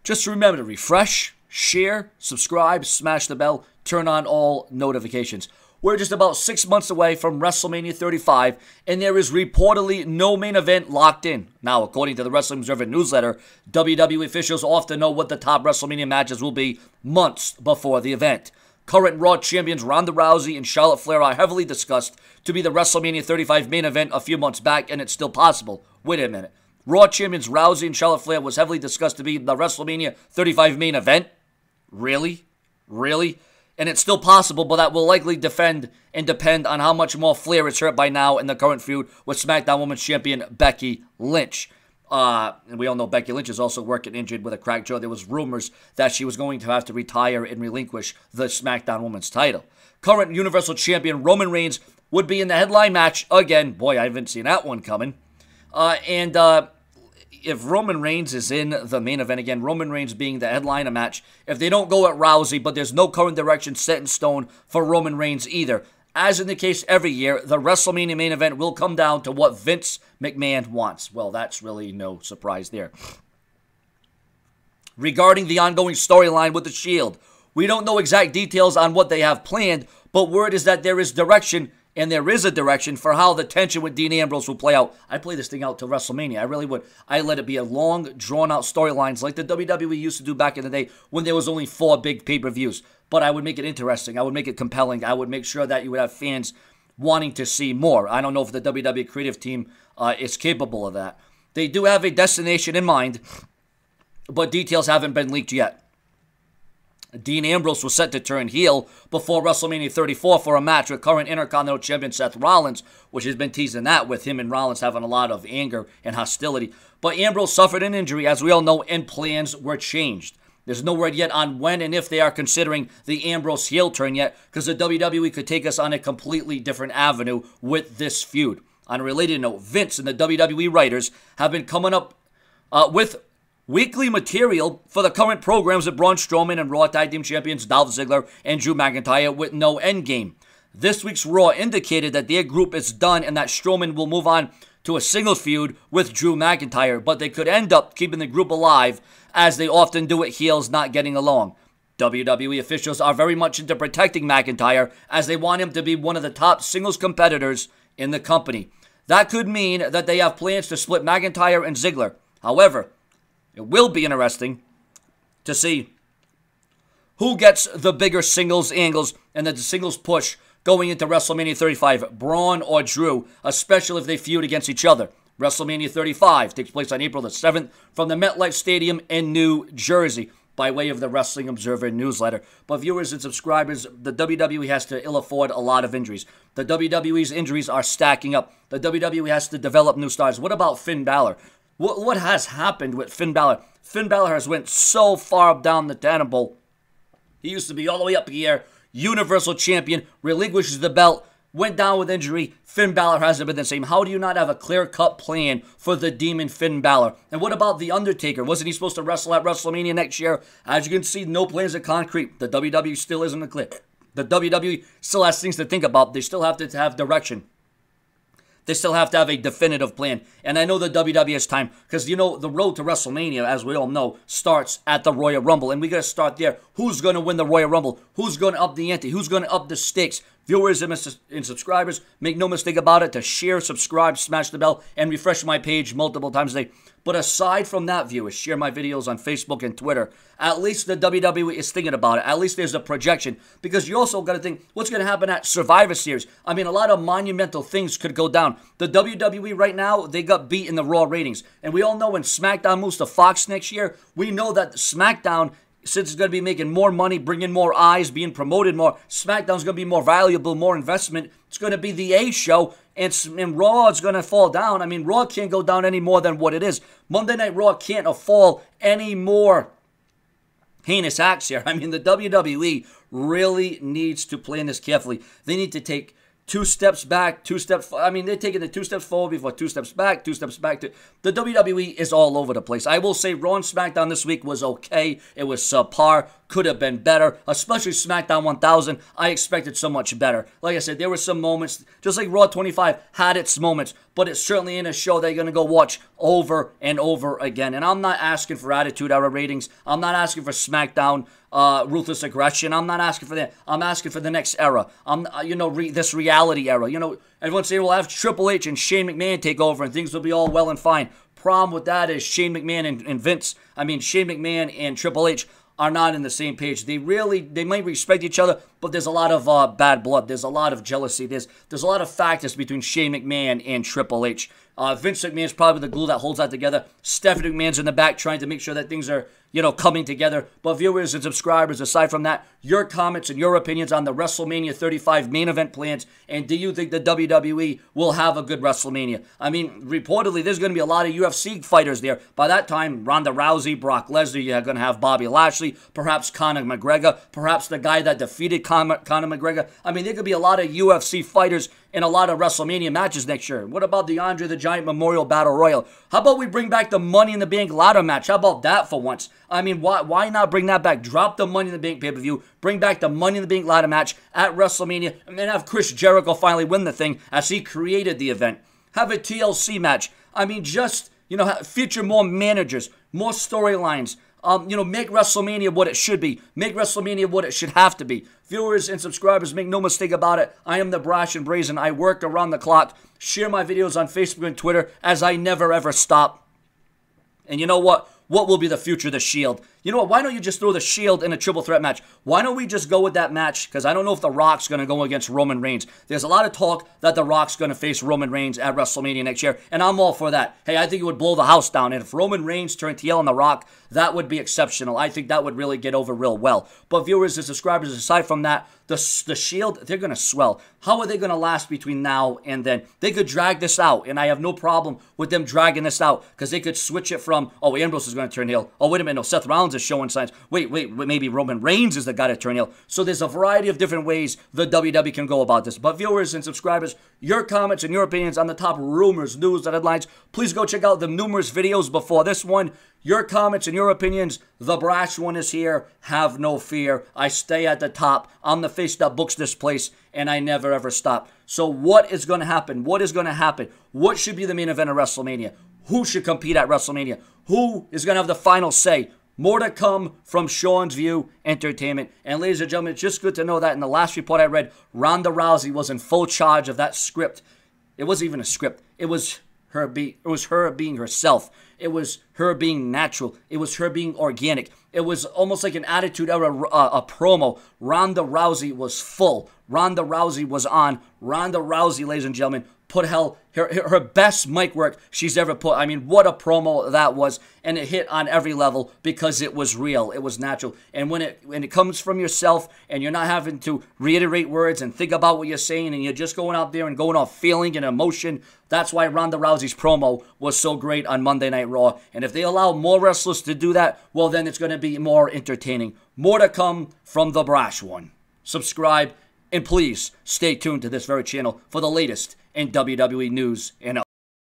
Just remember to refresh, share, subscribe, smash the bell, turn on all notifications. We're just about 6 months away from WrestleMania 35, and there is reportedly no main event locked in. Now, according to the Wrestling Observer newsletter, WWE officials often know what the top WrestleMania matches will be months before the event. Current Raw champions Ronda Rousey and Charlotte Flair are heavily discussed to be the WrestleMania 35 main event a few months back, and it's still possible. Wait a minute. Raw champions Rousey and Charlotte Flair was heavily discussed to be the WrestleMania 35 main event? Really? Really? And it's still possible, but that will likely depend on how much more Flair is hurt by now in the current feud with SmackDown Women's Champion Becky Lynch. And we all know Becky Lynch is also working injured with a cracked jaw. There was rumors that she was going to have to retire and relinquish the SmackDown Women's title. Current Universal Champion Roman Reigns would be in the headline match again. Boy, I haven't seen that one coming. If Roman Reigns is in the main event again, Roman Reigns being the headliner match, if they don't go at Rousey, but there's no current direction set in stone for Roman Reigns either, as in the case every year, the WrestleMania main event will come down to what Vince McMahon wants. Well, that's really no surprise there. Regarding the ongoing storyline with The Shield, we don't know exact details on what they have planned, but word is that there is direction, and there is a direction for how the tension with Dean Ambrose will play out. I play this thing out to WrestleMania. I really would. I let it be a long, drawn-out storylines like the WWE used to do back in the day when there was only 4 big pay-per-views. But I would make it interesting. I would make it compelling. I would make sure that you would have fans wanting to see more. I don't know if the WWE creative team is capable of that. They do have a destination in mind, but details haven't been leaked yet. Dean Ambrose was set to turn heel before WrestleMania 34 for a match with current Intercontinental Champion Seth Rollins, which has been teasing that with him and Rollins having a lot of anger and hostility. But Ambrose suffered an injury, as we all know, and plans were changed. There's no word yet on when and if they are considering the Ambrose heel turn yet, because the WWE could take us on a completely different avenue with this feud. On a related note, Vince and the WWE writers have been coming up with weekly material for the current programs of Braun Strowman and Raw Tag Team Champions Dolph Ziggler and Drew McIntyre with no endgame. This week's Raw indicated that their group is done and that Strowman will move on to a singles feud with Drew McIntyre, but they could end up keeping the group alive as they often do with heels not getting along. WWE officials are very much into protecting McIntyre as they want him to be one of the top singles competitors in the company. That could mean that they have plans to split McIntyre and Ziggler. However, it will be interesting to see who gets the bigger singles angles and the singles push going into WrestleMania 35, Braun or Drew, especially if they feud against each other. WrestleMania 35 takes place on April the 7th from the MetLife Stadium in New Jersey by way of the Wrestling Observer newsletter. But viewers and subscribers, the WWE has to ill afford a lot of injuries. The WWE's injuries are stacking up. The WWE has to develop new stars. What about Finn Balor? What has happened with Finn Balor? Finn Balor has went so far up down the totem pole. He used to be all the way up here, Universal Champion, relinquishes the belt, went down with injury. Finn Balor hasn't been the same. How do you not have a clear-cut plan for the Demon Finn Balor? And what about The Undertaker? Wasn't he supposed to wrestle at WrestleMania next year? As you can see, no plans are concrete. The WWE still isn't clear. The WWE still has things to think about. They still have to have direction. They still have to have a definitive plan. And I know the WWE has time because, you know, the road to WrestleMania, as we all know, starts at the Royal Rumble. And we got to start there. Who's going to win the Royal Rumble? Who's going to up the ante? Who's going to up the stakes? Viewers and subscribers, make no mistake about it, to share, subscribe, smash the bell, and refresh my page multiple times a day. But aside from that, viewers, share my videos on Facebook and Twitter. At least the WWE is thinking about it. At least there's a projection. Because you also got to think, what's going to happen at Survivor Series? I mean, a lot of monumental things could go down. The WWE right now, they got beat in the Raw ratings. And we all know when SmackDown moves to Fox next year, we know that SmackDown, since it's going to be making more money, bringing more eyes, being promoted more, SmackDown's going to be more valuable, more investment. It's going to be the A show, and Raw is going to fall down. I mean, Raw can't go down any more than what it is. Monday Night Raw can't fall any more heinous acts here. I mean, the WWE really needs to plan this carefully. They need to take 2 steps back, 2 steps. I mean, they're taking the 2 steps forward before 2 steps back, 2 steps back. The WWE is all over the place. I will say Raw and SmackDown this week was okay. It was subpar. could have been better, especially SmackDown 1000. I expected so much better. Like I said, there were some moments, just like Raw 25 had its moments, but it's certainly in a show that you're going to go watch over and over again. And I'm not asking for Attitude Era ratings. I'm not asking for SmackDown Ruthless Aggression. I'm not asking for that. I'm asking for the next era. This reality era. Everyone's saying we'll have Triple H and Shane McMahon take over and things will be all well and fine. Problem with that is Shane McMahon and Shane McMahon and Triple H are not in the same page. They might respect each other, but there's a lot of bad blood. There's a lot of jealousy. There's a lot of factors between Shane McMahon and Triple H. Vince McMahon is probably the glue that holds that together. Stephanie McMahon's in the back trying to make sure that things are, coming together. But viewers and subscribers, aside from that, your comments and your opinions on the WrestleMania 35 main event plans, and do you think the WWE will have a good WrestleMania? I mean, reportedly, there's going to be a lot of UFC fighters there. By that time, Ronda Rousey, Brock Lesnar, you're going to have Bobby Lashley, perhaps Conor McGregor, perhaps the guy that defeated Conor McGregor. I mean, there could be a lot of UFC fighters in a lot of WrestleMania matches next year. What about the Andre the Giant Memorial Battle Royal? How about we bring back the Money in the Bank ladder match? How about that for once? I mean, why not bring that back? Drop the Money in the Bank pay-per-view, bring back the Money in the Bank ladder match at WrestleMania, and then have Chris Jericho finally win the thing as he created the event. Have a TLC match. I mean, just, feature more managers, more storylines. Make WrestleMania what it should be. Make WrestleMania what it should have to be. Viewers and subscribers, make no mistake about it. I am the Brash and Brazen. I work around the clock. Share my videos on Facebook and Twitter as I never ever stop. And you know what? What will be the future of the Shield? You know what? Why don't you just throw the Shield in a triple threat match? Why don't we just go with that match? Because I don't know if The Rock's going to go against Roman Reigns. There's a lot of talk that The Rock's going to face Roman Reigns at WrestleMania next year, and I'm all for that. Hey, I think it would blow the house down, and if Roman Reigns turned heel on The Rock, that would be exceptional. I think that would really get over real well. But viewers and subscribers, aside from that, the Shield, they're going to swell. How are they going to last between now and then? They could drag this out, and I have no problem with them dragging this out, because they could switch it from, oh, Ambrose is going to turn heel. Oh, wait a minute, no, Seth Rollins is showing signs. Wait, maybe Roman Reigns is the guy to turn heel. So there's a variety of different ways the WWE can go about this. But viewers and subscribers, your comments and your opinions on the top rumors, news, and headlines, please go check out the numerous videos before this one. Your comments and your opinions, the Brash one is here. Have no fear. I stay at the top. I'm the face that books this place, and I never ever stop. So what is going to happen? What is going to happen? What should be the main event of WrestleMania? Who should compete at WrestleMania? Who is going to have the final say? More to come from Sean's View Entertainment. And ladies and gentlemen, it's just good to know that in the last report I read, Ronda Rousey was in full charge of that script. It wasn't even a script. It was her being herself. It was her being natural. It was her being organic. It was almost like an Attitude Era a promo. Ronda Rousey was full. Ronda Rousey was on. Ronda Rousey, ladies and gentlemen, put her best mic work she's ever put. I mean, what a promo that was. And it hit on every level because it was real. It was natural. And when it comes from yourself and you're not having to reiterate words and think about what you're saying and you're just going out there and going off feeling and emotion, that's why Ronda Rousey's promo was so great on Monday Night Raw. And if they allow more wrestlers to do that, well, then it's going to be more entertaining. More to come from the Brash one. Subscribe, and please stay tuned to this very channel for the latest in WWE news and